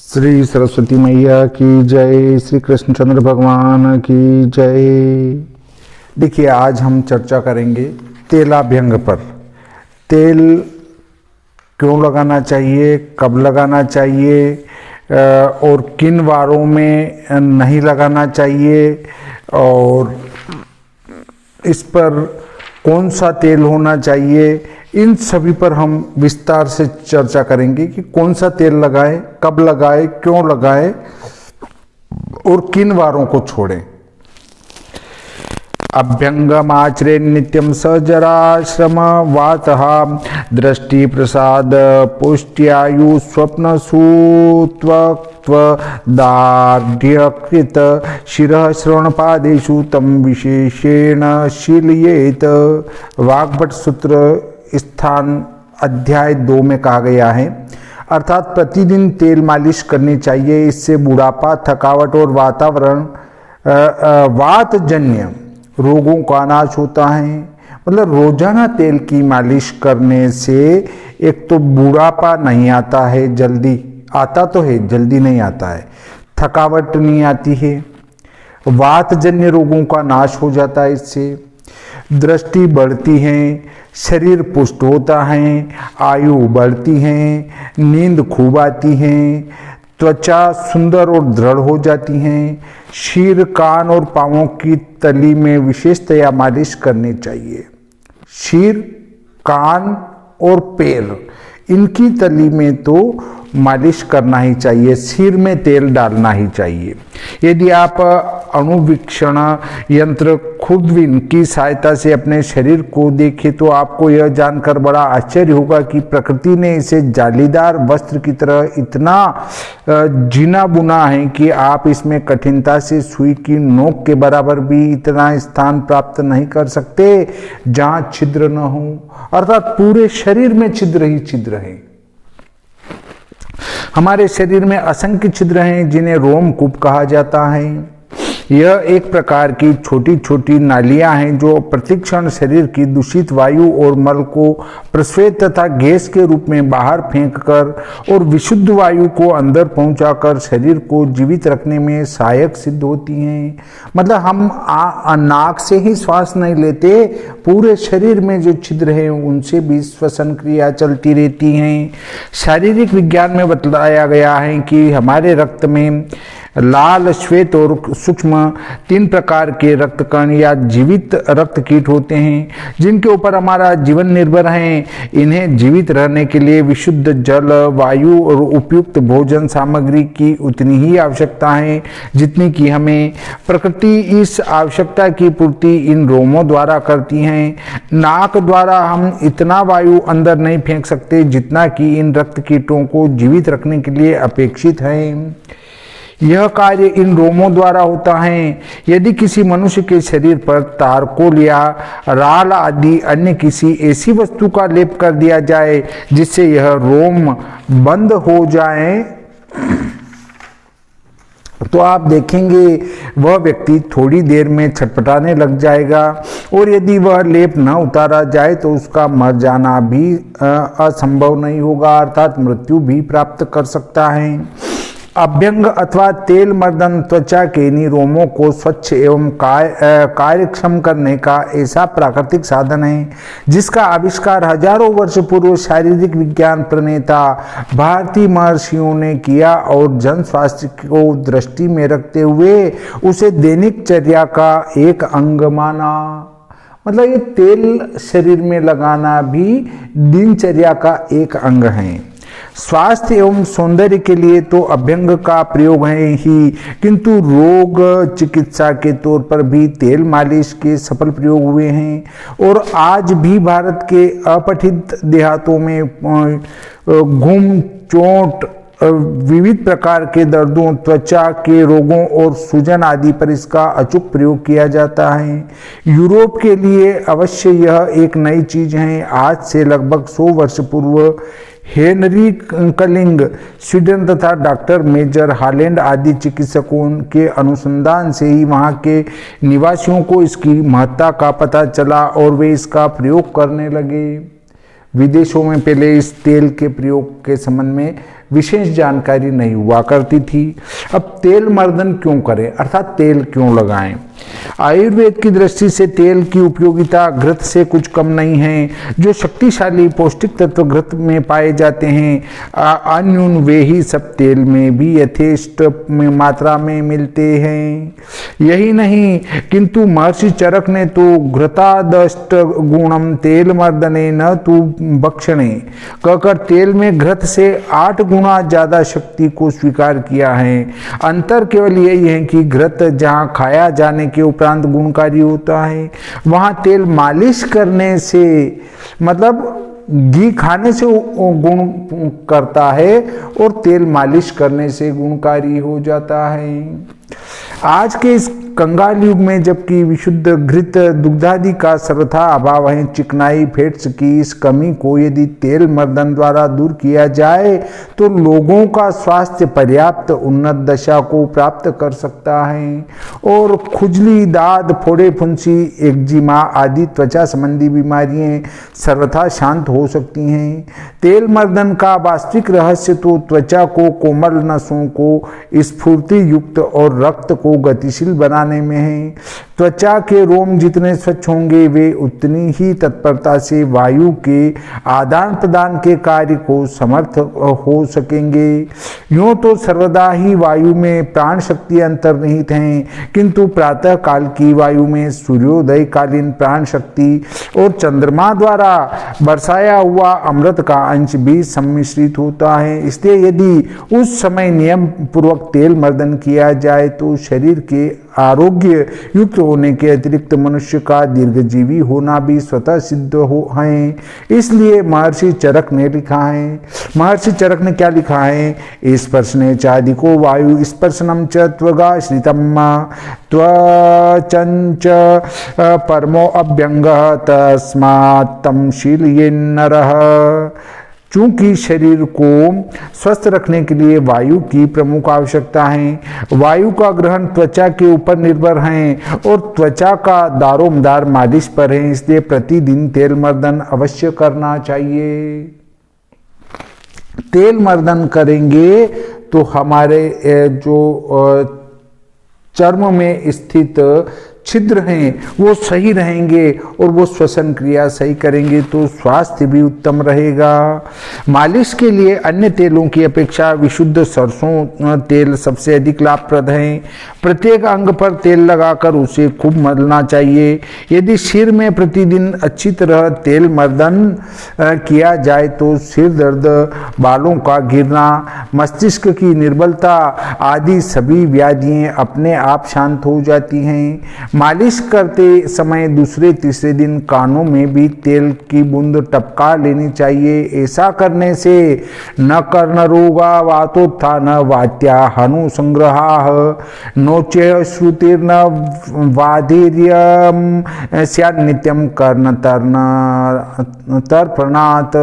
श्री सरस्वती मैया की जय, श्री कृष्णचंद्र भगवान की जय। देखिए, आज हम चर्चा करेंगे तेलाभ्यंग पर। तेल क्यों लगाना चाहिए, कब लगाना चाहिए और किन वारों में नहीं लगाना चाहिए, और इस पर कौन सा तेल होना चाहिए, इन सभी पर हम विस्तार से चर्चा करेंगे कि कौन सा तेल लगाएं, कब लगाएं, क्यों लगाएं और किन वारों को छोड़ें। अभ्यंगमाचरे नित्यं सजराश्रम वातः दृष्टि प्रसाद पुष्ट्यायु स्वप्न सूत्वत्व दार्ढ्यकृत शिरः श्रवणपादेषु तम विशेषेण शीलयेत। वाग्भट सूत्र स्थान अध्याय 2 में कहा गया है, अर्थात प्रतिदिन तेल मालिश करनी चाहिए। इससे बुढ़ापा, थकावट और वातजन्य रोगों का नाश होता है। मतलब रोजाना तेल की मालिश करने से एक तो बुढ़ापा नहीं आता है, जल्दी आता तो है, जल्दी नहीं आता है, थकावट नहीं आती है, वातजन्य रोगों का नाश हो जाता है। इससे दृष्टि बढ़ती है, शरीर पुष्ट होता है, आयु बढ़ती है, नींद खूब आती है, त्वचा सुंदर और दृढ़ हो जाती है। शीर, कान और पांवों की तली में विशेषतया मालिश करनी चाहिए। शीर, कान और पैर, इनकी तली में तो मालिश करना ही चाहिए, सिर में तेल डालना ही चाहिए। यदि आप अणुवीक्षण यंत्र खुरदबीन की सहायता से अपने शरीर को देखें तो आपको यह जानकर बड़ा आश्चर्य होगा कि प्रकृति ने इसे जालीदार वस्त्र की तरह इतना जीना बुना है कि आप इसमें कठिनता से सुई की नोक के बराबर भी इतना स्थान प्राप्त नहीं कर सकते जहां छिद्र न हो। अर्थात पूरे शरीर में छिद्र ही छिद्र है। हमारे शरीर में असंख्य छिद्र हैं जिन्हें रोमकूप कहा जाता है। यह एक प्रकार की छोटी छोटी नालियां हैं जो प्रतिक्षण शरीर की दूषित वायु और मल को प्रस्वेद तथा गैस के रूप में बाहर फेंककर और विशुद्ध वायु को अंदर पहुंचाकर शरीर को जीवित रखने में सहायक सिद्ध होती हैं। मतलब हम नाक से ही श्वास नहीं लेते, पूरे शरीर में जो छिद्र हैं उनसे भी श्वसन क्रिया चलती रहती हैं। शारीरिक विज्ञान में बतलाया गया है कि हमारे रक्त में लाल, श्वेत और सूक्ष्म 3 प्रकार के रक्त कण या जीवित रक्त कीट होते हैं जिनके ऊपर हमारा जीवन निर्भर है। इन्हें जीवित रहने के लिए विशुद्ध जल, वायु और उपयुक्त भोजन सामग्री की उतनी ही आवश्यकता है जितनी कि हमें। प्रकृति इस आवश्यकता की पूर्ति इन रोमों द्वारा करती है। नाक द्वारा हम इतना वायु अंदर नहीं फेंक सकते जितना कि इन रक्त कीटों को जीवित रखने के लिए अपेक्षित है। यह कार्य इन रोमों द्वारा होता है। यदि किसी मनुष्य के शरीर पर तारकोल या राल आदि अन्य किसी ऐसी वस्तु का लेप कर दिया जाए जिससे यह रोम बंद हो जाए तो आप देखेंगे वह व्यक्ति थोड़ी देर में छटपटाने लग जाएगा, और यदि वह लेप न उतारा जाए तो उसका मर जाना भी असंभव नहीं होगा, अर्थात मृत्यु भी प्राप्त कर सकता है। अभ्यंग अथवा तेल मर्दन त्वचा के इन रोमों को स्वच्छ एवं कार्यक्षम करने का ऐसा प्राकृतिक साधन है जिसका आविष्कार हजारों वर्ष पूर्व शारीरिक विज्ञान प्रणेता भारतीय महर्षियों ने किया और जन स्वास्थ्य को दृष्टि में रखते हुए उसे दैनिक चर्या का एक अंग माना। मतलब ये तेल शरीर में लगाना भी दिनचर्या का एक अंग है। स्वास्थ्य एवं सौंदर्य के लिए तो अभ्यंग का प्रयोग है ही, किंतु रोग चिकित्सा के तौर पर भी तेल मालिश के सफल प्रयोग हुए हैं। और आज भी भारत के अपठित देहातों में घुम, चोट, विविध प्रकार के दर्दों, त्वचा के रोगों और सूजन आदि पर इसका अचूक प्रयोग किया जाता है। यूरोप के लिए अवश्य यह एक नई चीज है। आज से लगभग 100 वर्ष पूर्व हेनरी कलिंग, स्वीडन तथा डॉक्टर मेजर हॉलैंड आदि चिकित्सकों के अनुसंधान से ही वहाँ के निवासियों को इसकी महत्ता का पता चला और वे इसका प्रयोग करने लगे। विदेशों में पहले इस तेल के प्रयोग के संबंध में विशेष जानकारी नहीं हुआ करती थी। अब तेल मर्दन क्यों करें, अर्थात तेल क्यों लगाएं? आयुर्वेद की दृष्टि से तेल की उपयोगिता घृत से कुछ कम नहीं है। जो शक्तिशाली पौष्टिक तत्व घृत में पाए जाते हैं, अन्यून वे ही सब तेल में भी यथेष्ट मात्रा में मिलते हैं। यही नहीं किंतु महर्षि चरक ने तो घृतादष्ट गुणम तेल मर्दने न तू भक्षणे कहकर तेल में घृत से 8 गुना ज्यादा शक्ति को स्वीकार किया है। अंतर केवल यही है कि घृत जहाँ खाया जाने के उपरांत गुणकारी होता है, वहां तेल मालिश करने से, मतलब घी खाने से गुण करता है और तेल मालिश करने से गुणकारी हो जाता है। आज के इस कंगाल युग में जबकि विशुद्ध घृत दुग्धादि का सर्वथा अभाव है, चिकनाई फैट्स की इस कमी को यदि तेल मर्दन द्वारा दूर किया जाए तो लोगों का स्वास्थ्य पर्याप्त उन्नत दशा को प्राप्त कर सकता है और खुजली, दाद, फोड़े, फुंसी, एक्जिमा आदि त्वचा संबंधी बीमारियां सर्वथा शांत हो सकती हैं। तेल मर्दन का वास्तविक रहस्य तो त्वचा को कोमल, नसों को स्फूर्ति युक्त और रक्त को गतिशील बनाने में है। त्वचा के रोम जितने स्वच्छ होंगे वे उतनी ही तत्परता से वायु के आदान प्रदान के कार्य को समर्थ हो सकेंगे। यूं तो सर्वदा ही वायु में प्राण शक्ति अंतर्निहित हैं, किंतु प्रातः काल की वायु में सूर्योदय कालीन प्राण शक्ति और चंद्रमा द्वारा बरसाया हुआ अमृत का अंश भी सम्मिश्रित होता है। इसलिए यदि उस समय नियम पूर्वक तेल मर्दन किया जाए तो शरीर के आरोग्य युक्त होने के अतिरिक्त मनुष्य का दीर्घजीवी होना भी स्वतः सिद्ध है। इसलिए महर्षि चरक ने लिखा है, महर्षि चरक ने क्या लिखा है? स्पर्शने चादिको वायु स्पर्शनम च त्वगा श्रितम त्वचंच परमो अभ्यंग तस्मात् तम शीलयेन नरः। चूंकि शरीर को स्वस्थ रखने के लिए वायु की प्रमुख आवश्यकता है, वायु का ग्रहण त्वचा के ऊपर निर्भर है और त्वचा का दारोमदार मालिश पर है, इसलिए प्रतिदिन तेल मर्दन अवश्य करना चाहिए। तेल मर्दन करेंगे तो हमारे जो चर्म में स्थित छिद्र हैं वो सही रहेंगे और वो श्वसन क्रिया सही करेंगे तो स्वास्थ्य भी उत्तम रहेगा। मालिश के लिए अन्य तेलों की अपेक्षा विशुद्ध सरसों तेल सबसे अधिक लाभप्रद है। प्रत्येक अंग पर तेल लगाकर उसे खूब मलना चाहिए। यदि सिर में प्रतिदिन अच्छी तरह तेल मर्दन किया जाए तो सिर दर्द, बालों का गिरना, मस्तिष्क की निर्बलता आदि सभी व्याधियां अपने आप शांत हो जाती हैं। मालिश करते समय दूसरे तीसरे दिन कानों में भी तेल की बूंद टपका लेनी चाहिए। ऐसा करने से न कर्ण रोगा वातोत्थान वात्या हनु संग्रहाः नोचे श्रुतिर्न वाधीर्यम स्यात् नित्यम कर्ण तर्पणात्।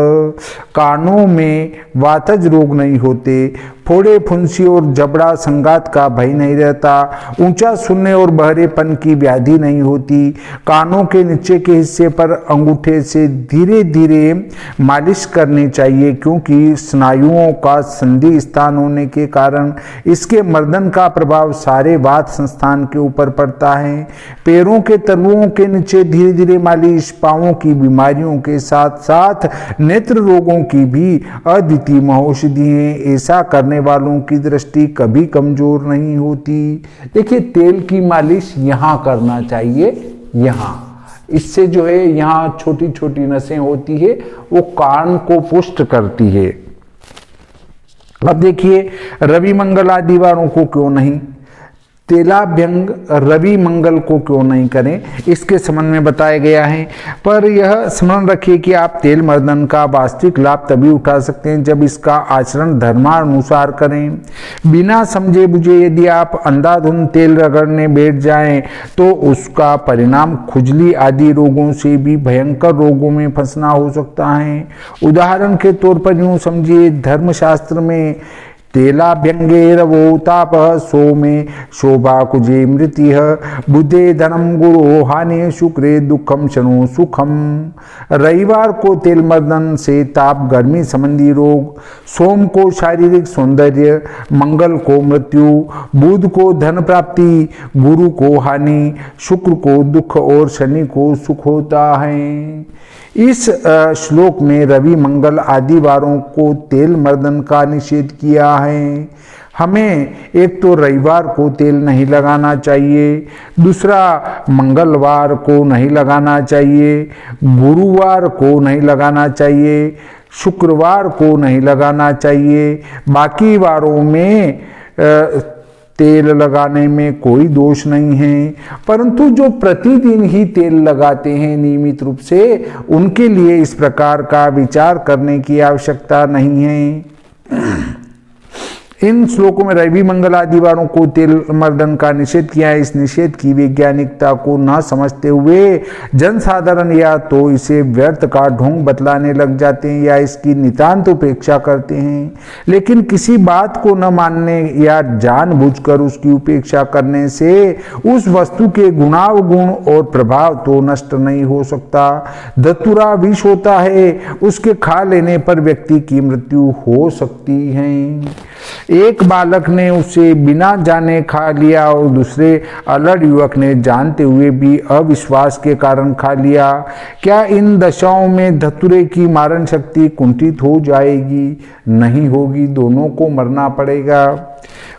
कानों में वातज रोग नहीं होते, फोड़े, फुंसी और जबड़ा संघात का भय नहीं रहता, ऊंचा सुनने और बहरेपन की व्याधि नहीं होती। कानों के नीचे के हिस्से पर अंगूठे से धीरे धीरे मालिश करनी चाहिए, क्योंकि स्नायुओं का संधि स्थान होने के कारण इसके मर्दन का प्रभाव सारे वात संस्थान के ऊपर पड़ता है। पैरों के तलुओं के नीचे धीरे धीरे मालिश पांवों की बीमारियों के साथ साथ नेत्र रोगों की भी अद्वितीय महौषधि है। ऐसा करने वालों की दृष्टि कभी कमजोर नहीं होती। देखिए, तेल की मालिश यहाँ करना चाहिए, यहाँ, इससे जो है यहाँ छोटी छोटी नसें होती है वो कान को पुष्ट करती है। अब देखिए, रवि मंगल आदि वारों को क्यों नहीं, तेलाभ्यंग रवि मंगल को क्यों नहीं करें, इसके संबंध में बताया गया है। पर यह स्मरण रखिए कि आप तेल मर्दन का वास्तविक लाभ तभी उठा सकते हैं जब इसका आचरण धर्मानुसार करें। बिना समझे बुझे यदि आप अंधाधुंध तेल रगड़ने बैठ जाएं तो उसका परिणाम खुजली आदि रोगों से भी भयंकर रोगों में फंसना हो सकता है। उदाहरण के तौर पर यूं समझिए, धर्मशास्त्र में तेलाभ्यंगेरवोताप सोमे शोभा कुजे मृतिः बुधे धनम गुरु हानि शुक्रे दुखम शनु सुखम। रविवार को तेल मर्दन से ताप गर्मी संबंधी रोग, सोम को शारीरिक सौंदर्य, मंगल को मृत्यु, बुध को धन प्राप्ति, गुरु को हानि, शुक्र को दुख और शनि को सुख होता है। इस श्लोक में रवि मंगल आदि वारों को तेल मर्दन का निषेध किया है। हमें एक तो रविवार को तेल नहीं लगाना चाहिए, दूसरा मंगलवार को नहीं लगाना चाहिए, गुरुवार को नहीं लगाना चाहिए, शुक्रवार को नहीं लगाना चाहिए। बाकी वारों में तेल लगाने में कोई दोष नहीं है, परंतु जो प्रतिदिन ही तेल लगाते हैं नियमित रूप से, उनके लिए इस प्रकार का विचार करने की आवश्यकता नहीं है। इन श्लोकों में रवि मंगल आदि वारों को तेल मर्दन का निषेध किया है। इस निषेध की वैज्ञानिकता को न समझते हुए जनसाधारण या तो इसे व्यर्थ का ढोंग बतलाने लग जाते हैं या इसकी नितांत उपेक्षा करते हैं। लेकिन किसी बात को न मानने या जानबूझकर उसकी उपेक्षा करने से उस वस्तु के गुणावगुण और प्रभाव तो नष्ट नहीं हो सकता। धतूरा विष होता है, उसके खा लेने पर व्यक्ति की मृत्यु हो सकती है। एक बालक ने उसे बिना जाने खा लिया और दूसरे अलड़ युवक ने जानते हुए भी अविश्वास के कारण खा लिया। क्या इन दशाओं में धतूरे की मारण शक्ति कुंठित हो जाएगी? नहीं होगी, दोनों को मरना पड़ेगा,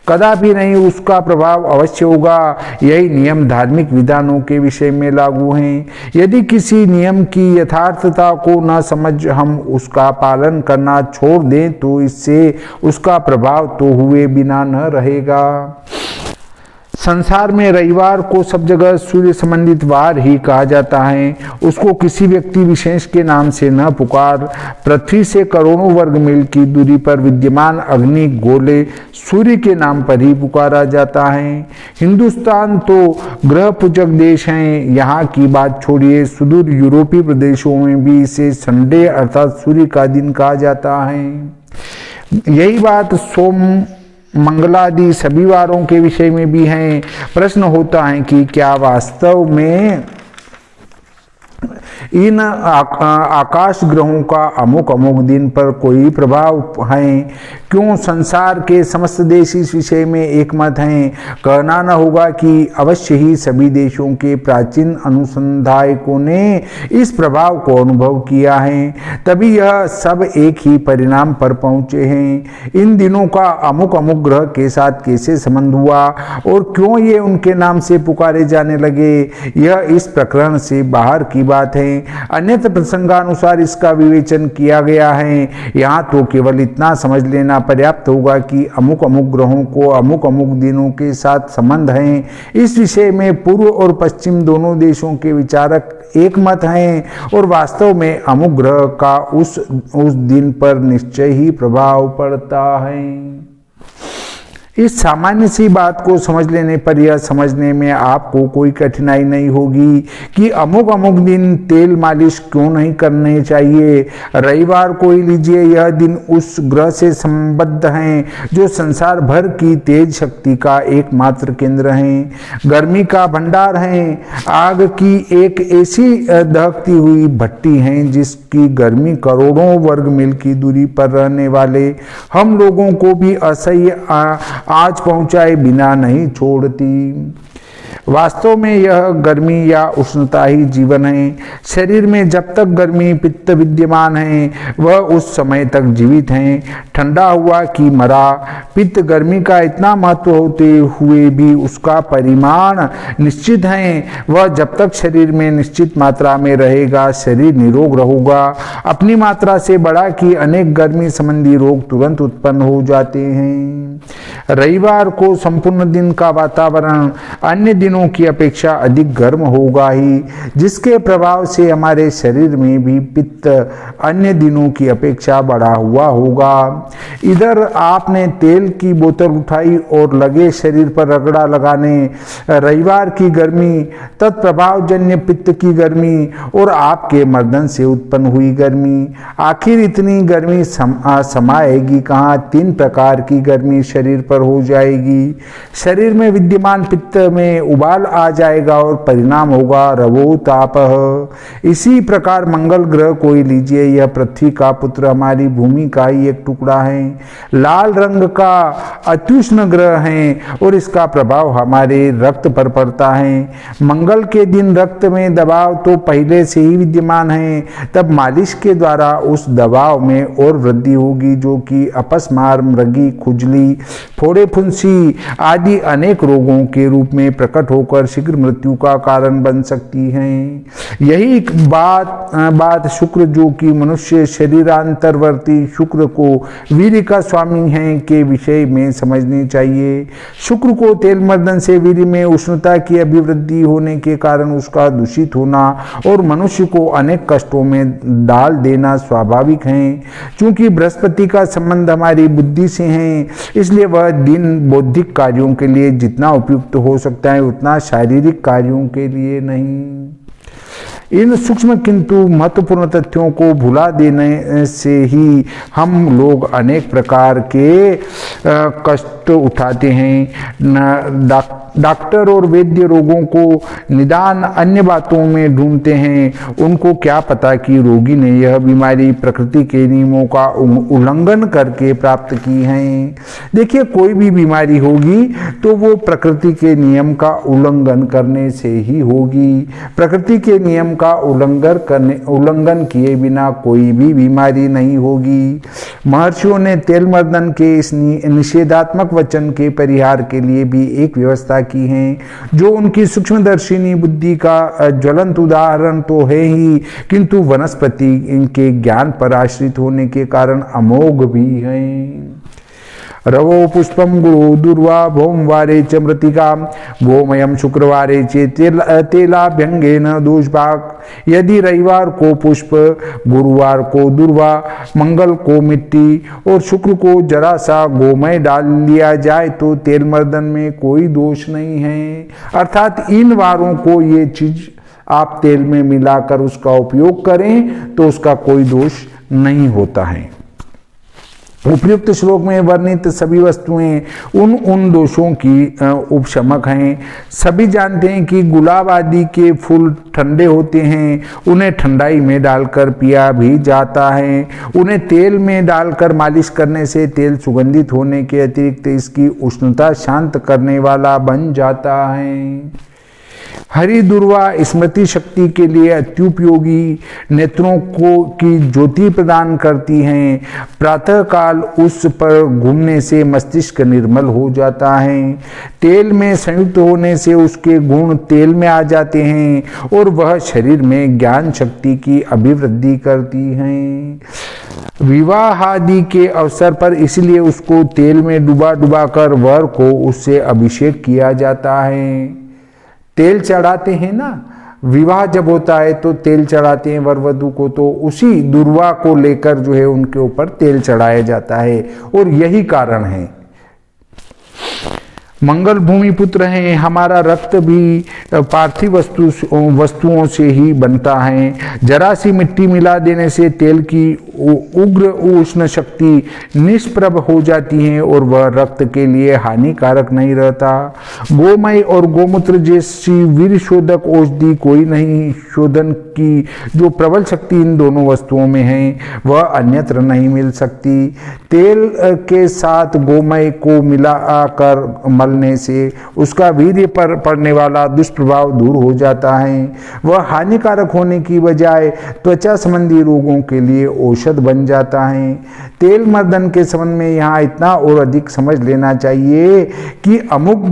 कदापि नहीं, उसका प्रभाव अवश्य होगा। यही नियम धार्मिक विधानों के विषय में लागू हैं। यदि किसी नियम की यथार्थता को न समझ हम उसका पालन करना छोड़ दें तो इससे उसका प्रभाव तो हुए बिना न रहेगा। संसार में रविवार को सब जगह सूर्य संबंधित वार ही कहा जाता है। उसको किसी व्यक्ति विशेष के नाम से न पुकार। पृथ्वी से करोड़ों वर्ग मील की दूरी पर विद्यमान अग्नि गोले सूर्य के नाम पर ही पुकारा जाता है। हिंदुस्तान तो ग्रह पूजक देश है, यहाँ की बात छोड़िए, सुदूर यूरोपीय प्रदेशों में भी इसे संडे अर्थात सूर्य का दिन कहा जाता है। यही बात सोम मंगलादि सभी वारों के विषय में भी है। प्रश्न होता है कि क्या वास्तव में इन आकाश ग्रहों का अमुक अमुक दिन पर कोई प्रभाव है? क्यों संसार के समस्त देश इस विषय में एकमत हैं? कहना न होगा कि अवश्य ही सभी देशों के प्राचीन अनुसंधायकों ने इस प्रभाव को अनुभव किया है, तभी यह सब एक ही परिणाम पर पहुंचे हैं। इन दिनों का अमुक अमुक ग्रह के साथ कैसे संबंध हुआ और क्यों ये उनके नाम से पुकारे जाने लगे, यह इस प्रकरण से बाहर की बात है। अन्यथा प्रसंगानुसार इसका विवेचन किया गया है। यहाँ तो केवल इतना समझ लेना पर्याप्त होगा कि अमुक अमुक ग्रहों को अमुक अमुक दिनों के साथ संबंध है। इस विषय में पूर्व और पश्चिम दोनों देशों के विचारक एकमत हैं और वास्तव में अमुक ग्रह का उस दिन पर निश्चय ही प्रभाव पड़ता है। इस सामान्य सी बात को समझ लेने पर यह समझने में आपको कोई कठिनाई नहीं होगी कि अमुक अमुक दिन तेल मालिश क्यों नहीं करने चाहिए। रविवार को ही लीजिए, यह दिन उस ग्रह से संबद्ध हैं जो संसार भर की तेज शक्ति का एकमात्र केंद्र हैं, गर्मी का भंडार हैं, आग की एक ऐसी दहकती हुई भट्टी हैं जिसकी गर्मी करोड़ों वर्ग मील की दूरी पर रहने वाले हम लोगों को भी असह्य आज पहुंचाए बिना नहीं छोड़ती। वास्तव में यह गर्मी या उष्णता ही जीवन है। शरीर में जब तक गर्मी पित्त विद्यमान है वह उस समय तक जीवित हैं। ठंडा हुआ कि मरा। पित्त गर्मी का इतना महत्व होते हुए भी उसका परिमाण निश्चित है। वह जब तक शरीर में निश्चित मात्रा में रहेगा शरीर निरोग रहेगा। अपनी मात्रा से बढ़ा कि अनेक गर्मी संबंधी रोग तुरंत उत्पन्न हो जाते हैं। रविवार को संपूर्ण दिन का वातावरण अन्य दिनों दिनों की अपेक्षा अधिक गर्म होगा ही, जिसके प्रभाव से हमारे शरीर में भी पित्त अन्य दिनों की अपेक्षा बढ़ा हुआ होगा। इधर आपने तेल की बोतल उठाई और लगे शरीर पर रगड़ा लगाने। रविवार की गर्मी, तत्प्रभावजन्य पित्त की गर्मी और आपके मर्दन से उत्पन्न हुई गर्मी, आखिर इतनी गर्मी समाएगी कहाँ। 3 प्रकार की गर्मी शरीर पर हो जाएगी। शरीर में विद्यमान पित्त में उबाल आ जाएगा और परिणाम होगा रवोतापः। इसी प्रकार मंगल ग्रह को ही लीजिए, यह पृथ्वी का पुत्र हमारी भूमि का ही एक टुकड़ा है, लाल रंग का अत्युष्ण ग्रह है और इसका प्रभाव हमारे रक्त पर पड़ता है। मंगल के दिन रक्त में दबाव तो पहले से ही विद्यमान है, तब मालिश के द्वारा उस दबाव में और वृद्धि होगी, जो कि अपस्मार, मृगी, खुजली, फोड़े फुंसी आदि अनेक रोगों के रूप में प्रकट होकर शीघ्र मृत्यु का कारण बन सकती हैं। यही बात शुक्र, जो कि मनुष्य शरीरांतरवर्ती शुक्र को वीर्य का स्वामी है, के विषय में समझनी चाहिए। शुक्र को तेल मर्दन से वीर्य में उष्णता की अभिवृद्धि होने के कारण उसका दूषित होना और मनुष्य को अनेक कष्टों में डाल देना स्वाभाविक है। क्योंकि बृहस्पति का संबंध हमारी बुद्धि से है, इसलिए वह दिन बौद्धिक कार्यों के लिए जितना उपयुक्त हो सकता है उतना शारीरिक कार्यों के लिए नहीं। इन सूक्ष्म किंतु महत्वपूर्ण तथ्यों को भुला देने से ही हम लोग अनेक प्रकार के कष्ट उठाते हैं। डॉक्टर और वैद्य रोगों को निदान अन्य बातों में ढूंढते हैं। उनको क्या पता कि रोगी ने यह बीमारी प्रकृति के नियमों का उल्लंघन करके प्राप्त की है। देखिए, कोई भी बीमारी होगी तो वो प्रकृति के नियम का उल्लंघन करने से ही होगी। प्रकृति के नियम का उल्लंघन किए बिना कोई भी बीमारी नहीं होगी। महर्षियों ने तेल मर्दन के इस निषेधात्मक वचन के परिहार के लिए भी एक व्यवस्था की है, जो उनकी सूक्ष्मदर्शिनी बुद्धि का ज्वलंत उदाहरण तो है ही, किंतु वनस्पति इनके ज्ञान पर आश्रित होने के कारण अमोघ भी है। रवो पुष्पम गुरु दुर्वा भौमवारे च मृतिका गोमयम शुक्रवारे चे तेलाभ्यंगे न दोषभाग। यदि रविवार को पुष्प, गुरुवार को दुर्वा, मंगल को मिट्टी और शुक्र को जरा सा गोमय डाल लिया जाए तो तेल मर्दन में कोई दोष नहीं है। अर्थात इन वारों को ये चीज आप तेल में मिलाकर उसका उपयोग करें तो उसका कोई दोष नहीं होता है। उपयुक्त श्लोक में वर्णित सभी वस्तुएं उन दोषों की उपशमक हैं। सभी जानते हैं कि गुलाब आदि के फूल ठंडे होते हैं, उन्हें ठंडाई में डालकर पिया भी जाता है। उन्हें तेल में डालकर मालिश करने से तेल सुगंधित होने के अतिरिक्त इसकी उष्णता शांत करने वाला बन जाता है। हरी दुर्वा स्मृति शक्ति के लिए अत्युपयोगी, नेत्रों को की ज्योति प्रदान करती हैं। प्रातः काल उस पर घूमने से मस्तिष्क निर्मल हो जाता है। तेल में संयुक्त होने से उसके गुण तेल में आ जाते हैं और वह शरीर में ज्ञान शक्ति की अभिवृद्धि करती हैं। विवाह आदि के अवसर पर इसलिए उसको तेल में डुबा कर वर को उससे अभिषेक किया जाता है। तेल चढ़ाते हैं ना, विवाह जब होता है तो तेल चढ़ाते हैं वर वधू को, तो उसी दुर्वा को लेकर जो है उनके ऊपर तेल चढ़ाया जाता है और यही कारण है। मंगल भूमि पुत्र हैं, हमारा रक्त भी पार्थिव वस्तुओं से ही बनता है। जरा सी मिट्टी मिला देने से तेल की उग्र उष्ण शक्ति निष्प्रभ हो जाती है और वह रक्त के लिए हानिकारक नहीं रहता। गोमय और गोमूत्र जैसी वीर शोधक औषधि कोई नहीं शोधन की जो प्रबल शक्ति इन दोनों वस्तुओं में है, वह अन्यत्र नहीं मिल सकती। तेल के साथ गोमय को मिलाकर मलने से उसका वीर्य पर पड़ने वाला दुष्प्रभाव दूर हो जाता है। वह हानिकारक होने की बजाय त्वचा संबंधी रोगों के लिए औषध बन जाता है। तेल मर्दन के संबंध में यहाँ इतना और अधिक समझ लेना चाहिए कि अमुक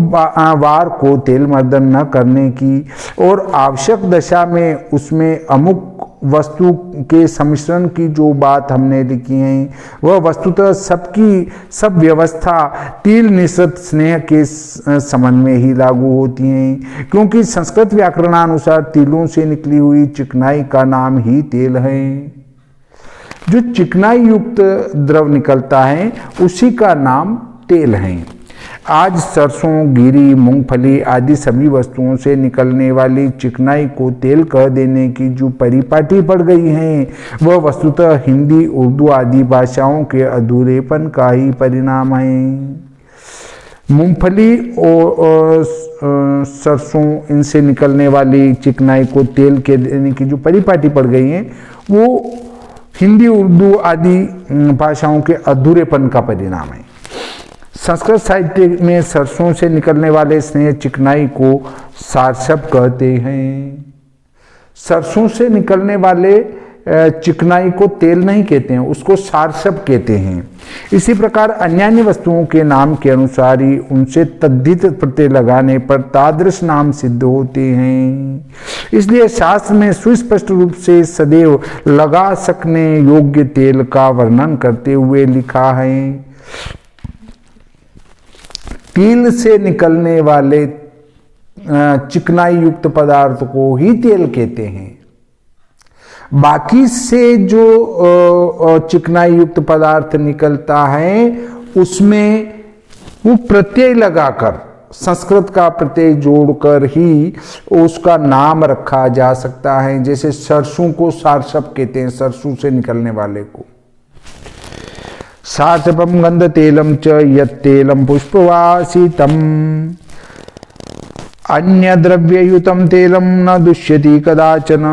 वार को तेल मर्दन न करने की और आवश्यक दशा में उसमें अमुक वस्तु के सम्मिश्रण की जो बात हमने लिखी है वह वस्तुतः सब व्यवस्था तिल निषद स्नेह के संबंध में ही लागू होती हैं, क्योंकि संस्कृत व्याकरणानुसार तिलों से निकली हुई चिकनाई का नाम ही तेल है। जो चिकनाई युक्त द्रव निकलता है उसी का नाम तेल है। आज सरसों, गिरी, मूंगफली आदि सभी वस्तुओं से निकलने वाली चिकनाई को तेल कह देने की जो परिपाटी पड़ गई है वह वस्तुतः हिंदी, उर्दू आदि भाषाओं के अधूरेपन का ही परिणाम है। मूंगफली और सरसों इनसे निकलने वाली चिकनाई को तेल के देने की जो परिपाटी पड़ गई है वो हिंदी, उर्दू आदि भाषाओं के अधूरेपन का परिणाम है। संस्कृत साहित्य में सरसों से निकलने वाले स्नेह चिकनाई को सारसप कहते हैं। सरसों से निकलने वाले चिकनाई को तेल नहीं कहते हैं, उसको सारसप कहते हैं। इसी प्रकार अन्यान्य वस्तुओं के नाम के अनुसार ही उनसे तद्धित प्रत्यय लगाने पर तादृश नाम सिद्ध होते हैं। इसलिए शास्त्र में सुस्पष्ट रूप से सदैव लगा सकने योग्य तेल का वर्णन करते हुए लिखा है, तिल से निकलने वाले चिकनाई युक्त पदार्थ को ही तेल कहते हैं। बाकी से जो चिकनाई युक्त पदार्थ निकलता है उसमें वो प्रत्यय लगाकर, संस्कृत का प्रत्यय जोड़कर ही उसका नाम रखा जा सकता है। जैसे सरसों को सारसप कहते हैं, सरसों से निकलने वाले को। सारसपम गंध तेलम च यत्तेलम पुष्पवासितम अन्य द्रव्ययुतम तेलम न दुष्यति कदाचन।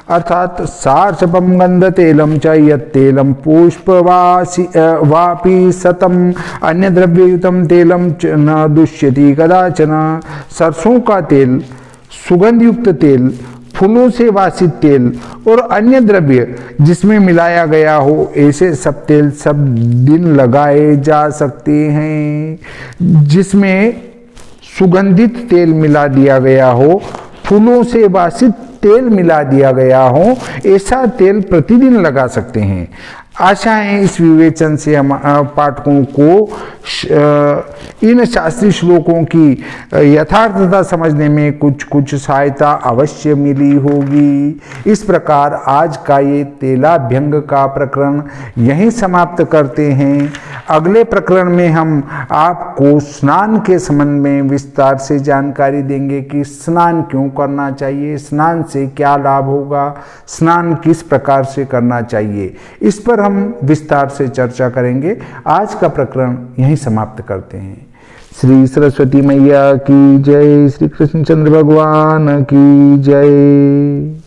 अर्थात सारसपम गंध तेलम च यत्तेलम पुष्पवापी सतम अन्य द्रव्ययुतम तेलम च न दुष्यति कदाचन। सरसों का तेल, सुगंध युक्त तेल, फूलों से वासित तेल और अन्य द्रव्य जिसमें मिलाया गया हो, ऐसे सब तेल सब दिन लगाए जा सकते हैं। जिसमें सुगंधित तेल मिला दिया गया हो, फूलों से वासित तेल मिला दिया गया हो, ऐसा तेल प्रतिदिन लगा सकते हैं। आशा है इस विवेचन से हम पाठकों को इन शास्त्रीय श्लोकों की यथार्थता समझने में कुछ सहायता अवश्य मिली होगी। इस प्रकार आज का ये तेलाभ्यंग का प्रकरण यहीं समाप्त करते हैं। अगले प्रकरण में हम आपको स्नान के संबंध में विस्तार से जानकारी देंगे कि स्नान क्यों करना चाहिए, स्नान से क्या लाभ होगा, स्नान किस प्रकार से करना चाहिए, इस पर हम विस्तार से चर्चा करेंगे। आज का प्रकरण यहीं समाप्त करते हैं। श्री सरस्वती मैया की जय, श्री कृष्णचंद्र भगवान की जय।